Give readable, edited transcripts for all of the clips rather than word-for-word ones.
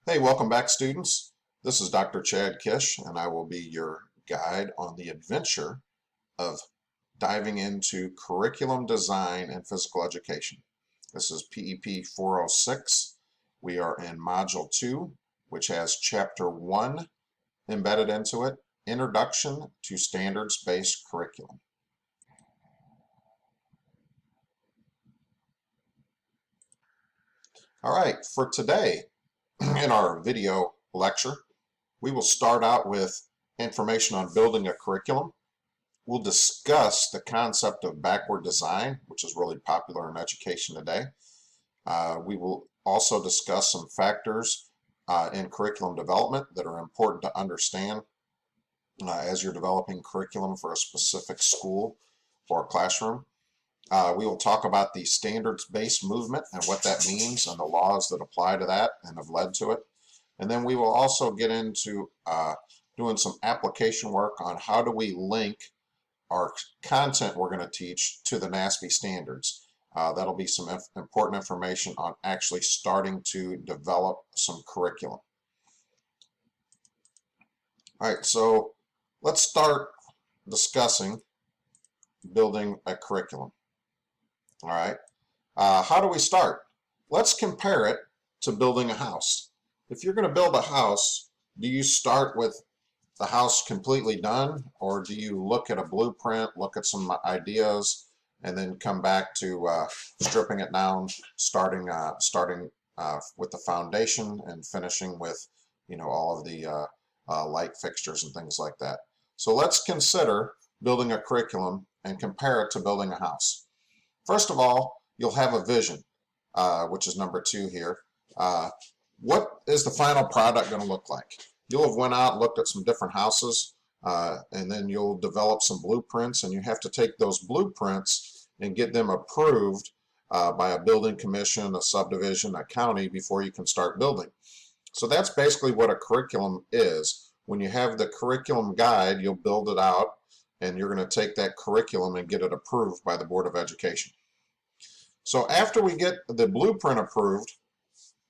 Hey, welcome back, students. This is Dr. Chad Kish, and I will be your guide on the adventure of diving into curriculum design and physical education. This is PEP 406. We are in Module 2, which has Chapter 1 embedded into it, Introduction to Standards-Based Curriculum. All right, for today, in our video lecture, we will start out with information on building a curriculum. We'll discuss the concept of backward design, which is really popular in education today. We will also discuss some factors in curriculum development that are important to understand as you're developing curriculum for a specific school or classroom. We will talk about the standards-based movement and what that means and the laws that apply to that and have led to it. And then we will also get into doing some application work on how do we link our content we're going to teach to the NASB standards. That'll be some important information on actually starting to develop some curriculum. All right, so let's start discussing building a curriculum. All right, how do we start? Let's compare it to building a house. If you're going to build a house, do you start with the house completely done, or do you look at a blueprint, look at some ideas, and then come back to stripping it down, starting with the foundation and finishing with, all of the light fixtures and things like that? So let's consider building a curriculum and compare it to building a house. First of all, you'll have a vision, which is number 2 here. What is the final product going to look like? You'll have went out and looked at some different houses, and then you'll develop some blueprints, and you have to take those blueprints and get them approved by a building commission, a subdivision, a county before you can start building. So that's basically what a curriculum is. When you have the curriculum guide, you'll build it out, and you're going to take that curriculum and get it approved by the Board of Education. So after we get the blueprint approved,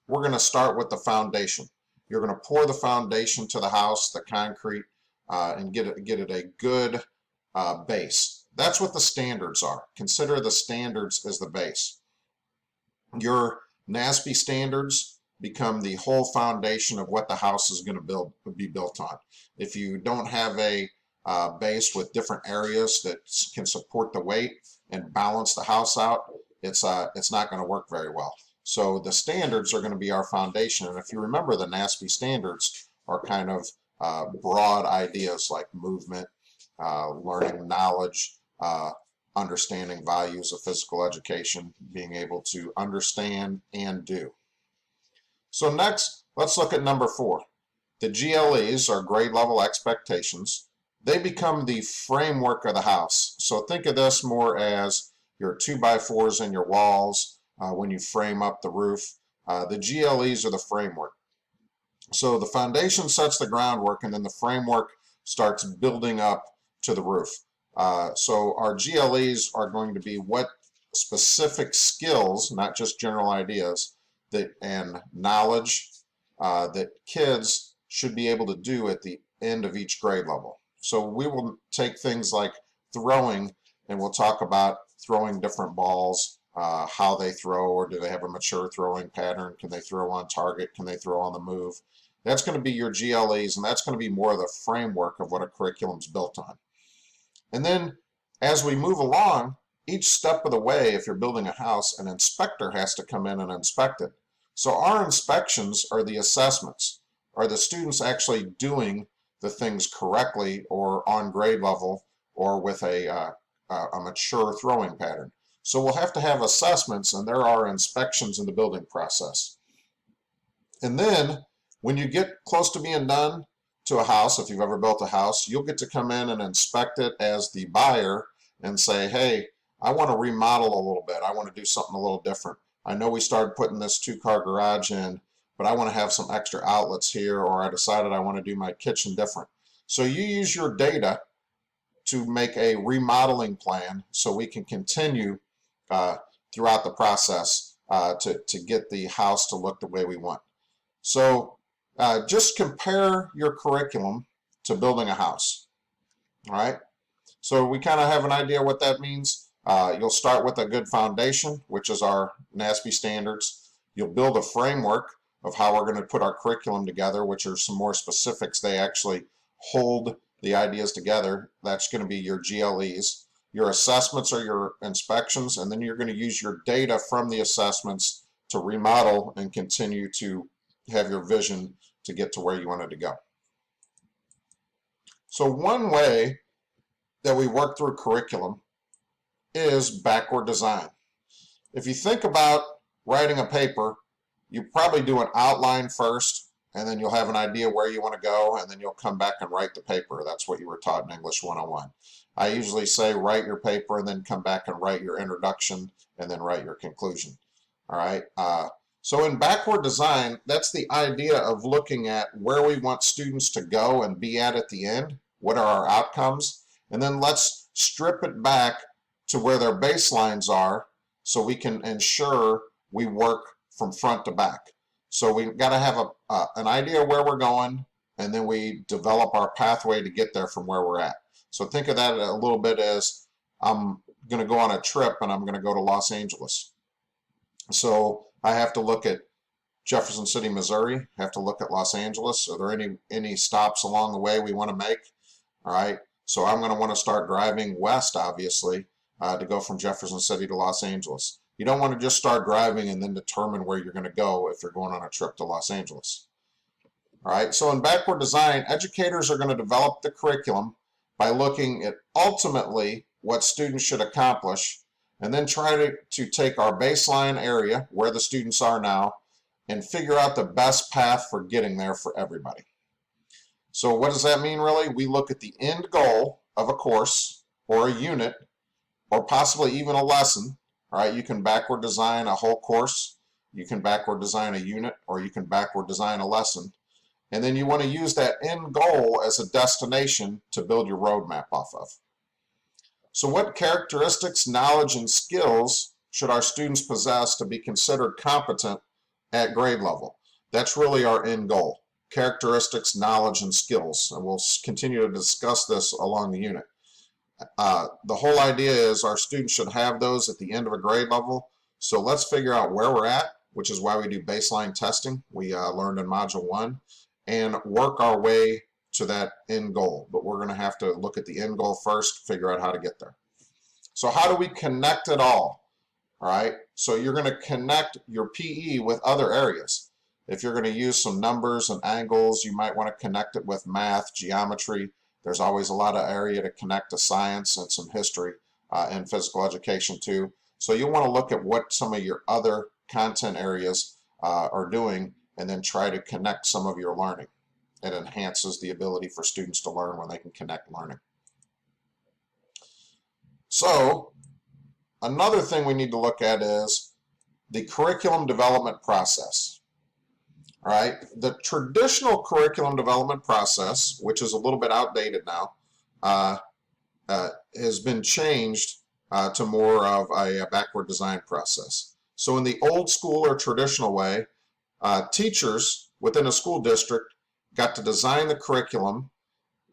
we're going to start with the foundation. You're going to pour the foundation to the house, the concrete, and get it a good base. That's what the standards are. Consider the standards as the base. Your NASB standards become the whole foundation of what the house is going to be built on. If you don't have a base with different areas that can support the weight and balance the house out, it's not going to work very well. So the standards are going to be our foundation. And if you remember, the NASB standards are kind of broad ideas like movement, learning knowledge, understanding values of physical education, being able to understand and do. So next, let's look at number 4. The GLEs, are grade level expectations. They become the framework of the house. So think of this more as your 2x4s in your walls when you frame up the roof. The GLEs are the framework. So the foundation sets the groundwork, and then the framework starts building up to the roof. So our GLEs are going to be what specific skills, not just general ideas, and knowledge that kids should be able to do at the end of each grade level. So we will take things like throwing, and we'll talk about throwing different balls, how they throw, or do they have a mature throwing pattern? Can they throw on target? Can they throw on the move? That's going to be your GLEs, and that's going to be more of the framework of what a curriculum is built on. And then as we move along, each step of the way, if you're building a house, an inspector has to come in and inspect it. So our inspections are the assessments. Are the students actually doing the things correctly or on grade level or with a mature throwing pattern? So we'll have to have assessments, and there are inspections in the building process. And then when you get close to being done to a house, if you've ever built a house, you'll get to come in and inspect it as the buyer and say, hey, I want to remodel a little bit. I want to do something a little different. I know we started putting this 2-car garage in, but I want to have some extra outlets here, or I decided I want to do my kitchen different. So you use your data to make a remodeling plan so we can continue throughout the process to get the house to look the way we want. So just compare your curriculum to building a house. All right. So we kind of have an idea what that means. You'll start with a good foundation, which is our NASB standards. You'll build a framework of how we're going to put our curriculum together, which are some more specifics. They actually hold the ideas together. That's going to be your GLEs. Your assessments are your inspections, and then you're going to use your data from the assessments to remodel and continue to have your vision to get to where you wanted to go. So one way that we work through curriculum is backward design. If you think about writing a paper, you probably do an outline first, and then you'll have an idea where you want to go, and then you'll come back and write the paper. That's what you were taught in English 101. I usually say write your paper and then come back and write your introduction and then write your conclusion. All right. So in backward design, that's the idea of looking at where we want students to go and be at the end. What are our outcomes? And then let's strip it back to where their baselines are so we can ensure we work from front to back. So we've got to have an idea where we're going, and then we develop our pathway to get there from where we're at. So think of that a little bit as I'm going to go on a trip and I'm going to go to Los Angeles. So I have to look at Jefferson City, Missouri, have to look at Los Angeles. Are there any stops along the way we want to make? All right. So I'm going to want to start driving west, obviously, to go from Jefferson City to Los Angeles. You don't want to just start driving and then determine where you're going to go if you're going on a trip to Los Angeles. All right. So in backward design, educators are going to develop the curriculum by looking at ultimately what students should accomplish, and then try to take our baseline area where the students are now and figure out the best path for getting there for everybody. So what does that mean really? We look at the end goal of a course or a unit or possibly even a lesson. All right, you can backward design a whole course, you can backward design a unit, or you can backward design a lesson. And then you want to use that end goal as a destination to build your roadmap off of. So what characteristics, knowledge, and skills should our students possess to be considered competent at grade level? That's really our end goal. Characteristics, knowledge, and skills. And we'll continue to discuss this along the unit. The whole idea is our students should have those at the end of a grade level. So let's figure out where we're at, which is why we do baseline testing. We learned in Module 1, and work our way to that end goal. But we're going to have to look at the end goal first, figure out how to get there. So how do we connect it all? All right, so you're going to connect your PE with other areas. If you're going to use some numbers and angles, you might want to connect it with math, geometry. There's always a lot of area to connect to science and some history and physical education too. So you'll want to look at what some of your other content areas are doing, and then try to connect some of your learning. It enhances the ability for students to learn when they can connect learning. So another thing we need to look at is the curriculum development process. All right, the traditional curriculum development process, which is a little bit outdated now, has been changed to more of a backward design process. So in the old school or traditional way, teachers within a school district got to design the curriculum.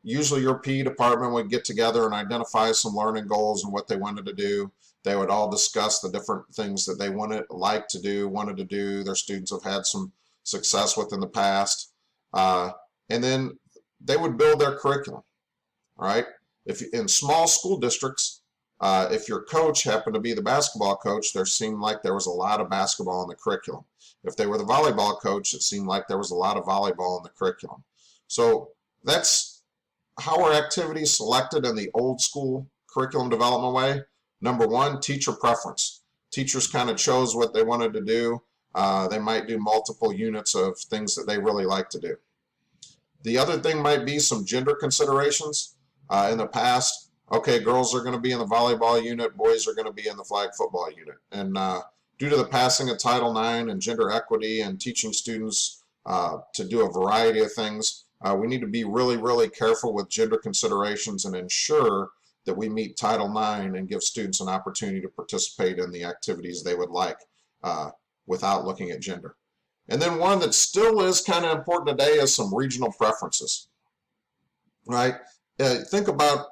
Usually your PE department would get together and identify some learning goals and what they wanted to do. They would all discuss the different things that they wanted to do. Their students have had some success with in the past. And then they would build their curriculum. All right. If in small school districts, if your coach happened to be the basketball coach, there seemed like there was a lot of basketball in the curriculum. If they were the volleyball coach, it seemed like there was a lot of volleyball in the curriculum. So that's how our activities selected in the old school curriculum development way. Number one, teacher preference. Teachers kind of chose what they wanted to do. They might do multiple units of things that they really like to do. The other thing might be some gender considerations. In the past, okay, girls are going to be in the volleyball unit, boys are going to be in the flag football unit. And due to the passing of Title IX and gender equity and teaching students to do a variety of things, we need to be really, really careful with gender considerations and ensure that we meet Title IX and give students an opportunity to participate in the activities they would like without looking at gender. And then one that still is kind of important today is some regional preferences, right? Think about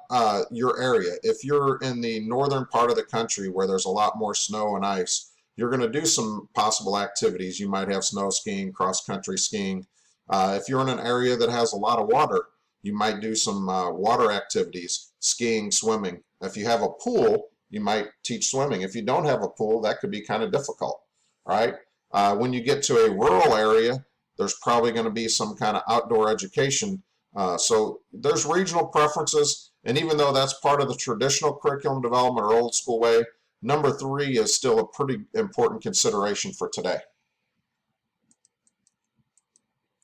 your area. If you're in the northern part of the country where there's a lot more snow and ice, you're going to do some possible activities. You might have snow skiing, cross-country skiing. If you're in an area that has a lot of water, you might do some water activities, skiing, swimming. If you have a pool, you might teach swimming. If you don't have a pool, that could be kind of difficult, right? When you get to a rural area, there's probably going to be some kind of outdoor education. So there's regional preferences, and even though that's part of the traditional curriculum development or old school way, number 3 is still a pretty important consideration for today.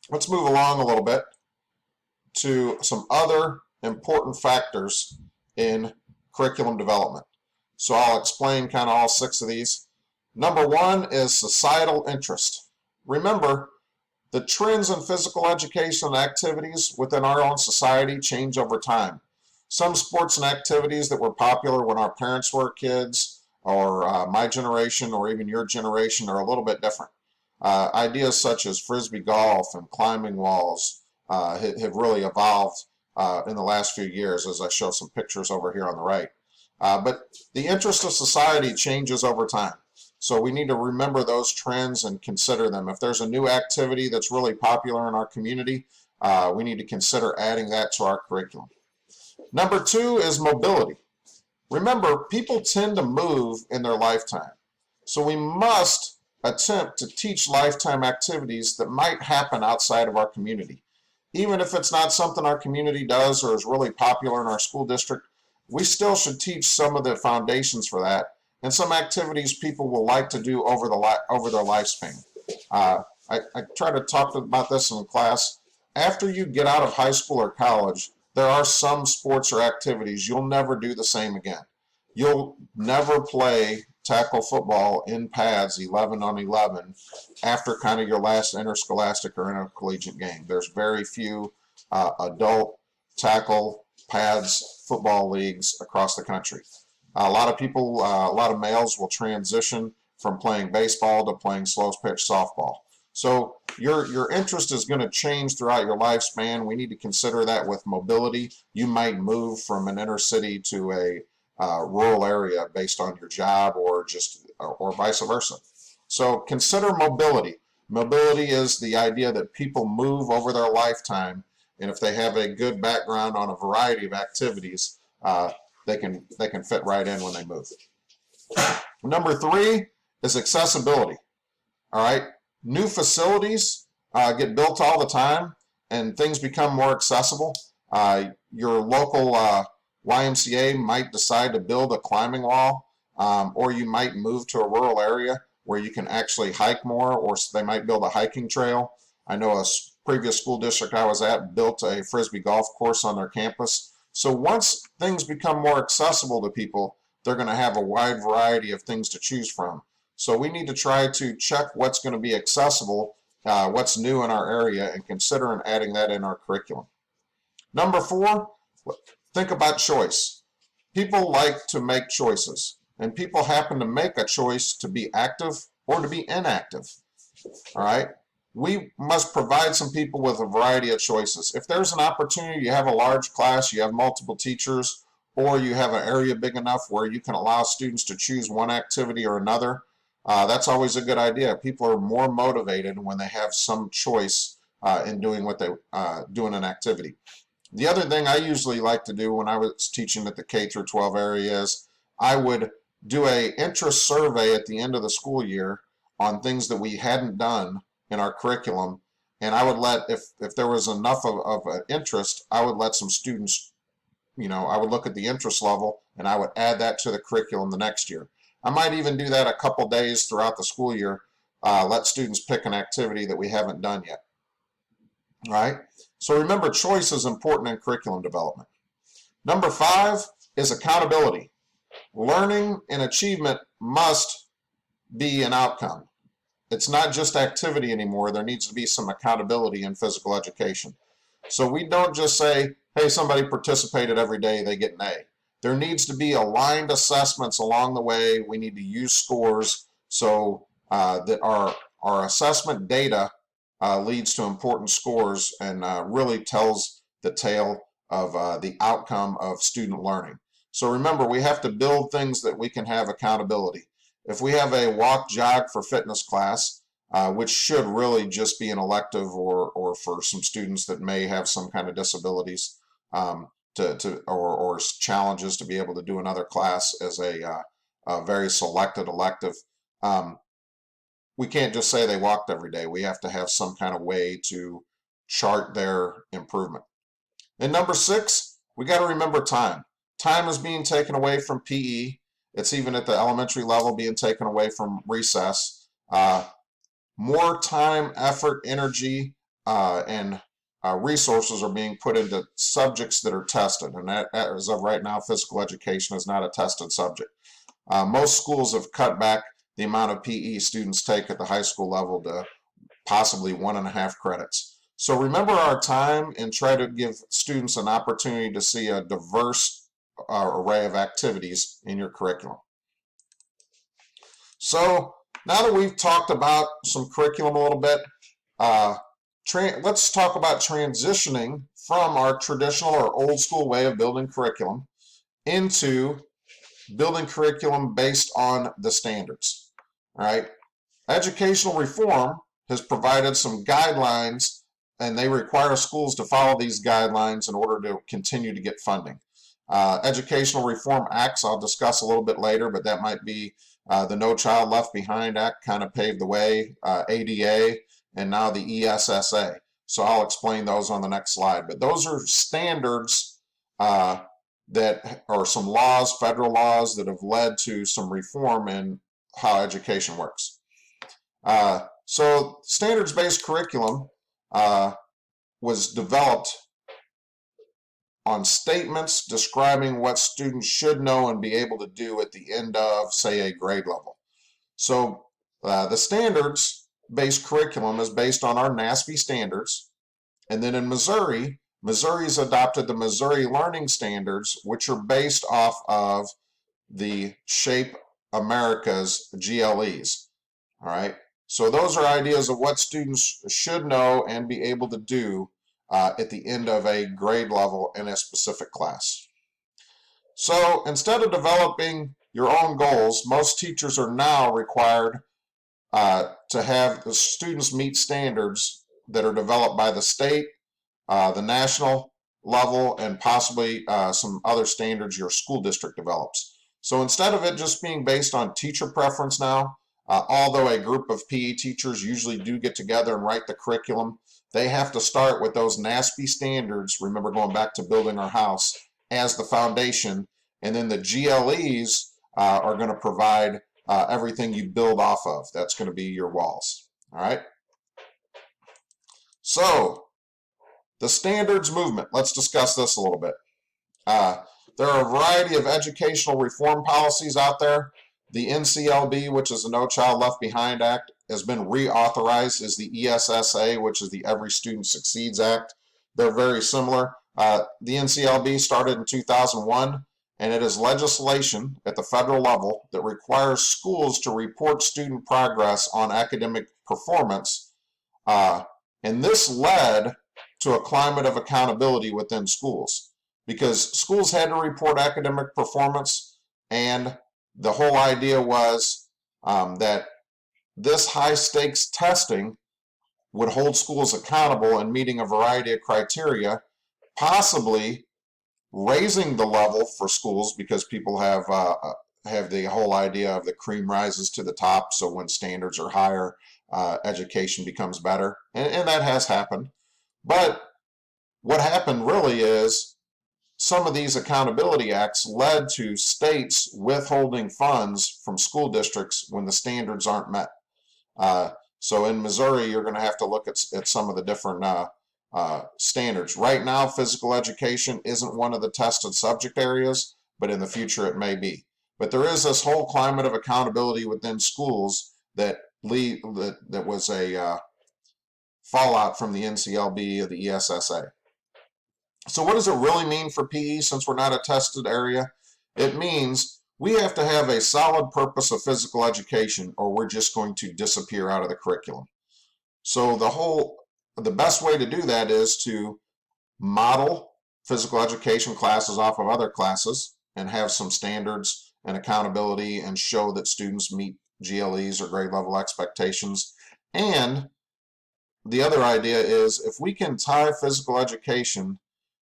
Let's move along a little bit to some other important factors in curriculum development. So I'll explain kind of all 6 of these. Number 1 is societal interest. Remember, the trends in physical education and activities within our own society change over time. Some sports and activities that were popular when our parents were kids, or my generation, or even your generation, are a little bit different. Ideas such as frisbee golf and climbing walls have really evolved in the last few years, as I show some pictures over here on the right. But the interest of society changes over time. So we need to remember those trends and consider them. If there's a new activity that's really popular in our community, we need to consider adding that to our curriculum. Number 2 is mobility. Remember, people tend to move in their lifetime. So we must attempt to teach lifetime activities that might happen outside of our community. Even if it's not something our community does or is really popular in our school district, we still should teach some of the foundations for that and some activities people will like to do over their lifespan. I try to talk about this in class. After you get out of high school or college, there are some sports or activities you'll never do the same again. You'll never play tackle football in pads 11 on 11 after kind of your last interscholastic or intercollegiate game. There's very few adult tackle pads football leagues across the country. A lot of people, a lot of males will transition from playing baseball to playing slow pitch softball. So your interest is going to change throughout your lifespan. We need to consider that with mobility. You might move from an inner city to a rural area based on your job or vice versa. So consider mobility. Mobility is the idea that people move over their lifetime, and if they have a good background on a variety of activities, they can fit right in when they move. Number 3 is accessibility. All right, new facilities get built all the time, and things become more accessible. Your local YMCA might decide to build a climbing wall, or you might move to a rural area where you can actually hike more, or they might build a hiking trail. I know a previous school district I was at built a frisbee golf course on their campus. So once things become more accessible to people, they're going to have a wide variety of things to choose from. So we need to try to check what's going to be accessible, what's new in our area, and consider adding that in our curriculum. Number 4, think about choice. People like to make choices, and people happen to make a choice to be active or to be inactive. All right? We must provide some people with a variety of choices. If there's an opportunity, you have a large class, you have multiple teachers, or you have an area big enough where you can allow students to choose one activity or another, that's always a good idea. People are more motivated when they have some choice in doing what they doing an activity. The other thing I usually like to do when I was teaching at the K through 12 area is I would do an interest survey at the end of the school year on things that we hadn't done in our curriculum, and I would let, if there was enough of an interest, I would let some students, I would look at the interest level and I would add that to the curriculum the next year. I might even do that a couple days throughout the school year, let students pick an activity that we haven't done yet. All right? So remember, choice is important in curriculum development. Number 5 is accountability. Learning and achievement must be an outcome. It's not just activity anymore. There needs to be some accountability in physical education. So we don't just say, hey, somebody participated every day, they get an A. There needs to be aligned assessments along the way. We need to use scores so that our our assessment data leads to important scores and really tells the tale of the outcome of student learning. So remember, we have to build things that we can have accountability. If we have a walk jog for fitness class, which should really just be an elective or for some students that may have some kind of disabilities or challenges to be able to do another class as a very selected elective. We can't just say they walked every day. We have to have some kind of way to chart their improvement. And number 6, we got to remember time. Time is being taken away from PE. It's even at the elementary level being taken away from recess. More time, effort, energy, and resources are being put into subjects that are tested. And that, as of right now, physical education is not a tested subject. Most schools have cut back the amount of PE students take at the high school level to possibly 1.5 credits. So remember our time and try to give students an opportunity to see a diverse array of activities in your curriculum. So now that we've talked about some curriculum a little bit, let's talk about transitioning from our traditional or old school way of building curriculum into building curriculum based on the standards. All right. Educational reform has provided some guidelines, and they require schools to follow these guidelines in order to continue to get funding. Educational Reform Acts I'll discuss a little bit later, but that might be the No Child Left Behind Act kind of paved the way, ADA, and now the ESSA. So I'll explain those on the next slide. But those are standards that are some laws, federal laws, that have led to some reform in how education works. So standards-based curriculum was developed on statements describing what students should know and be able to do at the end of, say, a grade level. So the standards-based curriculum is based on our NASB standards. And then in Missouri's adopted the Missouri Learning Standards, which are based off of the Shape America's GLEs. All right. So those are ideas of what students should know and be able to do at the end of a grade level in a specific class. So instead of developing your own goals, most teachers are now required to have the students meet standards that are developed by the state, the national level, and possibly some other standards your school district develops. So instead of it just being based on teacher preference now, although a group of PE teachers usually do get together and write the curriculum, they have to start with those NASB standards, remember going back to building our house, as the foundation, and then the GLEs are going to provide everything you build off of. That's going to be your walls. All right. So the standards movement, let's discuss this a little bit. There are a variety of educational reform policies out there. The NCLB, which is the No Child Left Behind Act, has been reauthorized as the ESSA, which is the Every Student Succeeds Act. They're very similar. The NCLB started in 2001, and it is legislation at the federal level that requires schools to report student progress on academic performance. And this led to a climate of accountability within schools, because schools had to report academic performance, and the whole idea was that this high-stakes testing would hold schools accountable in meeting a variety of criteria, possibly raising the level for schools, because people have the whole idea of the cream rises to the top, so when standards are higher, education becomes better, and that has happened. But what happened really is some of these accountability acts led to states withholding funds from school districts when the standards aren't met. So in Missouri, you're going to have to look at some of the different standards. Right now, physical education isn't one of the tested subject areas, but in the future it may be. But there is this whole climate of accountability within schools that was a fallout from the NCLB or the ESSA. So what does it really mean for PE since we're not a tested area? It means We have to have a solid purpose of physical education or we're just going to disappear out of the curriculum. So the best way to do that is to model physical education classes off of other classes and have some standards and accountability and show that students meet GLEs or grade level expectations. And the other idea is if we can tie physical education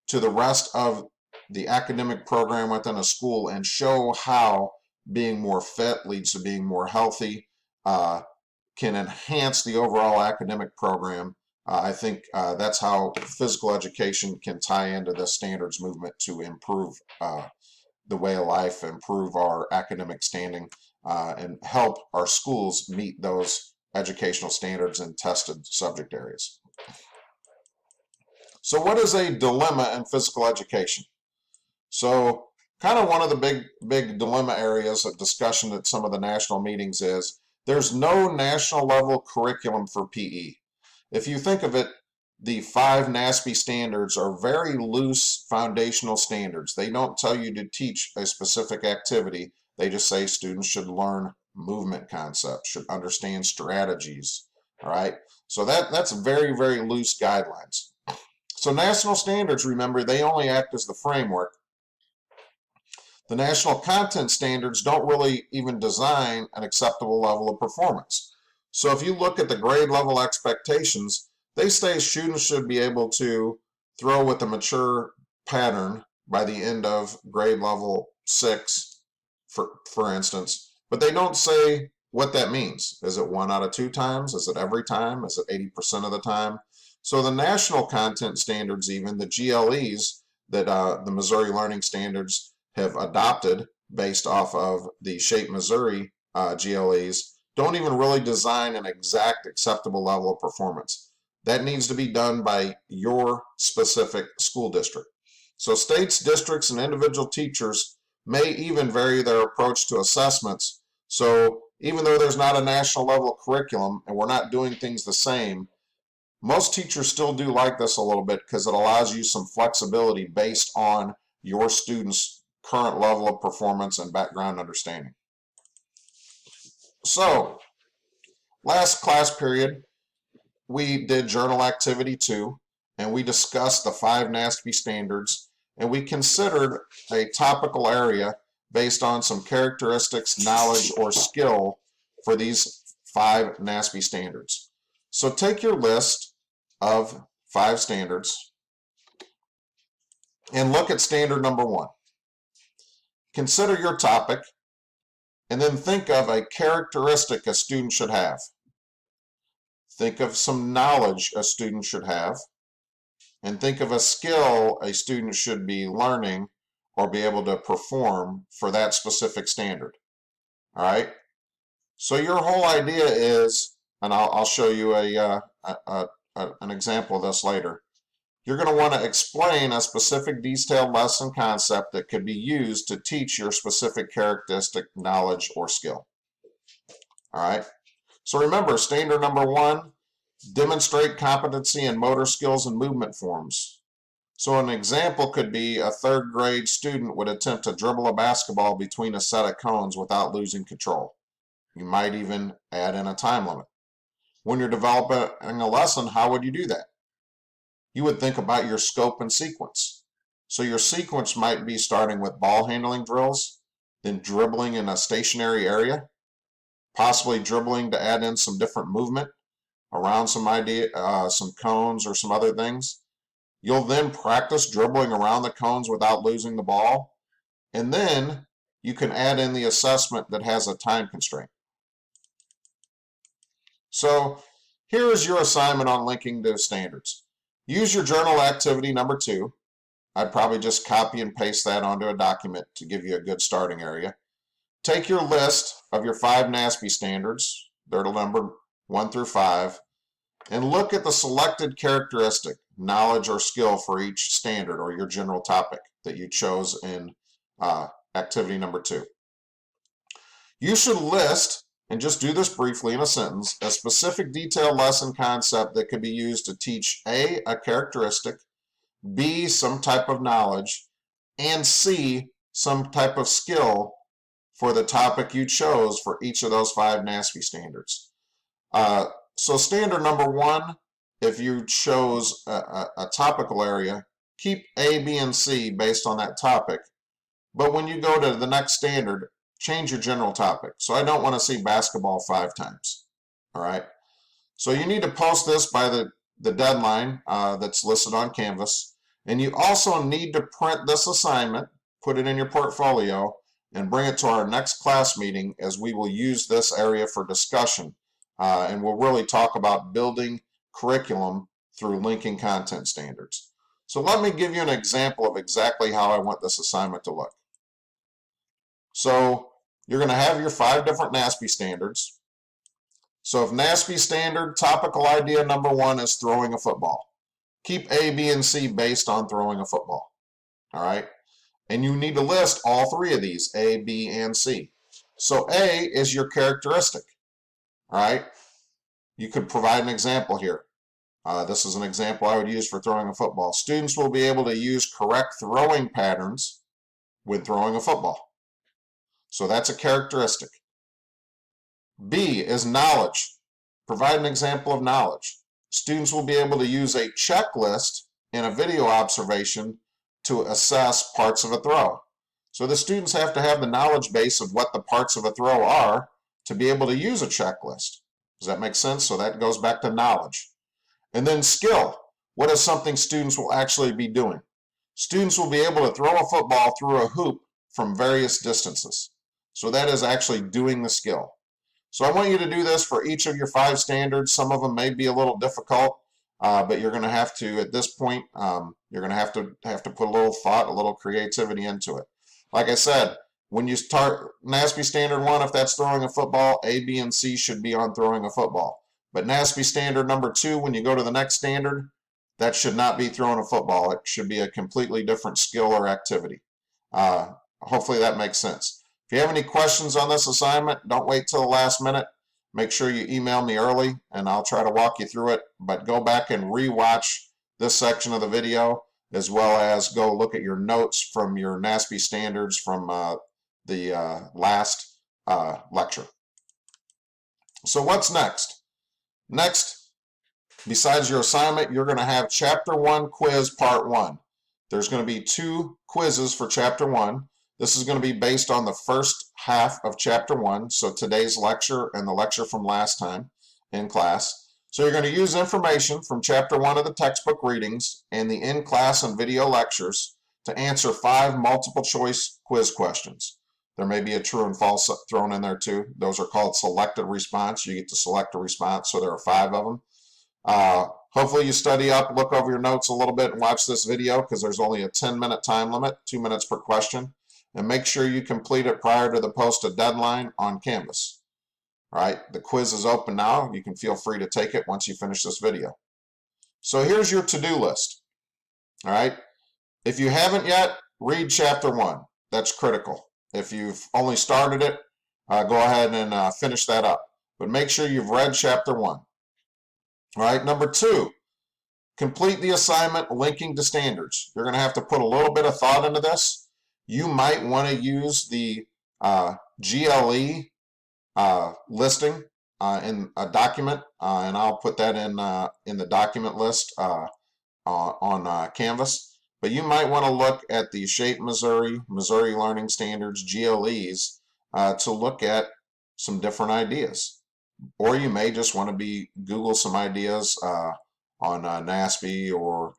to the rest of the academic program within a school and show how being more fit leads to being more healthy, can enhance the overall academic program. I think that's how physical education can tie into the standards movement to improve the way of life, improve our academic standing, and help our schools meet those educational standards in tested subject areas. So what is a dilemma in physical education? So kind of one of the big dilemma areas of discussion at some of the national meetings is there's no national level curriculum for PE. If you think of it, the 5 NASP standards are very loose foundational standards. They don't tell you to teach a specific activity. They just say students should learn movement concepts, should understand strategies. All right. So that's very, very loose guidelines. So national standards, remember, they only act as the framework. The national content standards don't really even design an acceptable level of performance. So if you look at the grade level expectations, they say students should be able to throw with a mature pattern by the end of grade level 6, for instance, but they don't say what that means. Is it 1 out of 2 times? Is it every time? Is it 80% of the time? So the national content standards, even the GLEs that the Missouri Learning Standards have adopted based off of the Shape Missouri GLEs, don't even really design an exact acceptable level of performance. That needs to be done by your specific school district. So states, districts, and individual teachers may even vary their approach to assessments. So even though there's not a national level curriculum and we're not doing things the same, most teachers still do like this a little bit because it allows you some flexibility based on your students' current level of performance and background understanding. So, last class period, we did journal activity 2, and we discussed the 5 NASP standards, and we considered a topical area based on some characteristics, knowledge, or skill for these 5 NASP standards. So take your list of 5 standards and look at standard number 1. Consider your topic and then think of a characteristic a student should have. Think of some knowledge a student should have, and think of a skill a student should be learning or be able to perform for that specific standard. All right? So your whole idea is, and I'll show you an example of this later. You're going to want to explain a specific detailed lesson concept that could be used to teach your specific characteristic, knowledge, or skill. All right? So remember, standard number 1, demonstrate competency in motor skills and movement forms. So an example could be a 3rd grade student would attempt to dribble a basketball between a set of cones without losing control. You might even add in a time limit. When you're developing a lesson, how would you do that? You would think about your scope and sequence. So your sequence might be starting with ball handling drills, then dribbling in a stationary area, possibly dribbling to add in some different movement around some cones or some other things. You'll then practice dribbling around the cones without losing the ball, and then you can add in the assessment that has a time constraint. So here is your assignment on linking to standards. Use your journal activity number 2. I'd probably just copy and paste that onto a document to give you a good starting area. Take your list of your 5 NASP standards, they're numbered 1 through 5, and look at the selected characteristic, knowledge, or skill for each standard or your general topic that you chose in activity number 2. You should list, and just do this briefly in a sentence, a specific detailed lesson concept that could be used to teach A, a characteristic, B, some type of knowledge, and C, some type of skill for the topic you chose for each of those 5 NASP standards. So standard number 1, if you chose a topical area, keep A, B, and C based on that topic. But when you go to the next standard, change your general topic. So I don't want to see basketball 5 times. All right. So you need to post this by the deadline that's listed on Canvas. And you also need to print this assignment, put it in your portfolio, and bring it to our next class meeting, as we will use this area for discussion. And we'll really talk about building curriculum through linking content standards. So let me give you an example of exactly how I want this assignment to look. So you're going to have your 5 different NASP standards. So if NASP standard topical idea number 1 is throwing a football, keep A, B, and C based on throwing a football. All right. And you need to list all 3 of these, A, B, and C. So A is your characteristic. All right. You could provide an example here. This is an example I would use for throwing a football. Students will be able to use correct throwing patterns when throwing a football. So that's a characteristic. B is knowledge. Provide an example of knowledge. Students will be able to use a checklist in a video observation to assess parts of a throw. So the students have to have the knowledge base of what the parts of a throw are to be able to use a checklist. Does that make sense? So that goes back to knowledge. And then skill. What is something students will actually be doing? Students will be able to throw a football through a hoop from various distances. So that is actually doing the skill. So I want you to do this for each of your 5 standards. Some of them may be a little difficult, but you're going to have to, at this point, you're going to have to put a little thought, a little creativity into it. Like I said, when you start NASP standard 1, if that's throwing a football, A, B, and C should be on throwing a football. But NASP standard number 2, when you go to the next standard, that should not be throwing a football. It should be a completely different skill or activity. Hopefully that makes sense. If you have any questions on this assignment, don't wait till the last minute. Make sure you email me early and I'll try to walk you through it. But go back and re-watch this section of the video, as well as go look at your notes from your NASP standards from the last lecture. So what's next? Next, besides your assignment, you're going to have Chapter 1 quiz Part 1. There's going to be 2 quizzes for Chapter 1. This is going to be based on the first half of Chapter 1, so today's lecture and the lecture from last time in class. So you're going to use information from Chapter 1 of the textbook readings and the in-class and video lectures to answer 5 multiple-choice quiz questions. There may be a true and false thrown in there too. Those are called selected response. You get to select a response, so there are 5 of them. Hopefully you study up, look over your notes a little bit, and watch this video, because there's only a 10-minute time limit, 2 minutes per question. And make sure you complete it prior to the posted deadline on Canvas. All right, the quiz is open now. You can feel free to take it once you finish this video. So here's your to-do list. All right, if you haven't yet, read Chapter 1. That's critical. If you've only started it, go ahead and finish that up. But make sure you've read Chapter 1. All right, number 2, complete the assignment linking to standards. You're going to have to put a little bit of thought into this. You might want to use the GLE listing in a document, and I'll put that in the document list on Canvas. But you might want to look at the SHAPE Missouri Learning Standards, GLEs, to look at some different ideas. Or you may just want to Google some ideas on NASP or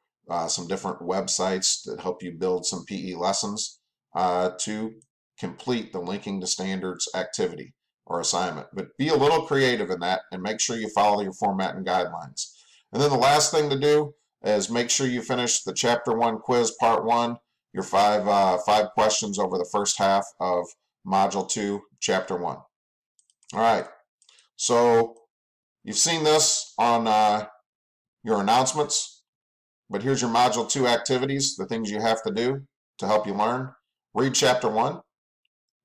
some different websites that help you build some PE lessons to complete the linking to standards activity or assignment. But be a little creative in that and make sure you follow your format and guidelines. And then the last thing to do is make sure you finish the Chapter 1 quiz Part 1, your 5 questions over the first half of Module 2, Chapter 1. All right, so you've seen this on your announcements, but here's your Module 2 activities, the things you have to do to help you learn. Read Chapter 1.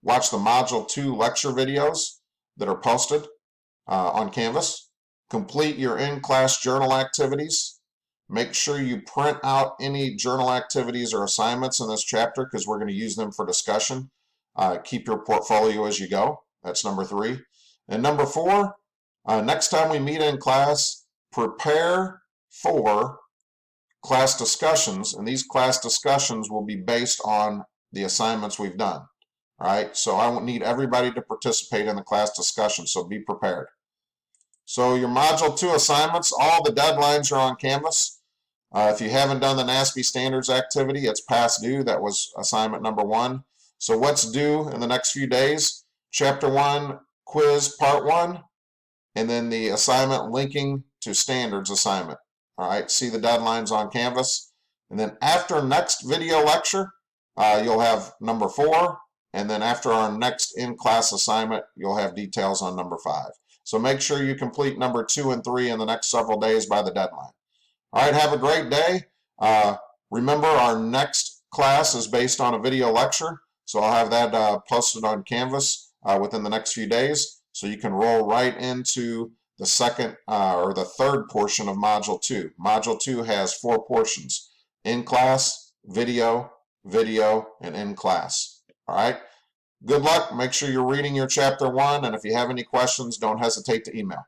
Watch the Module 2 lecture videos that are posted on Canvas. Complete your in-class journal activities. Make sure you print out any journal activities or assignments in this chapter, because we're going to use them for discussion. keep your portfolio as you go. That's number 3. And number 4, next time we meet in class, prepare for class discussions, and these class discussions will be based on the assignments we've done. All right, so I need everybody to participate in the class discussion, so be prepared. So your Module 2 assignments, all the deadlines are on Canvas. If you haven't done the NASB standards activity, it's past due. That was assignment number 1. So what's due in the next few days? Chapter 1 quiz part 1, and then the assignment linking to standards assignment. All right, see the deadlines on Canvas. And then after next video lecture, you'll have number 4. And then after our next in-class assignment, you'll have details on number 5. So make sure you complete number 2 and 3 in the next several days by the deadline. All right, have a great day. Remember, our next class is based on a video lecture. So I'll have that posted on Canvas within the next few days. So you can roll right into the second or the third portion of Module 2. Module 2 has 4 portions: in-class, video, and in-class. All right. Good luck. Make sure you're reading your Chapter 1, and if you have any questions, don't hesitate to email.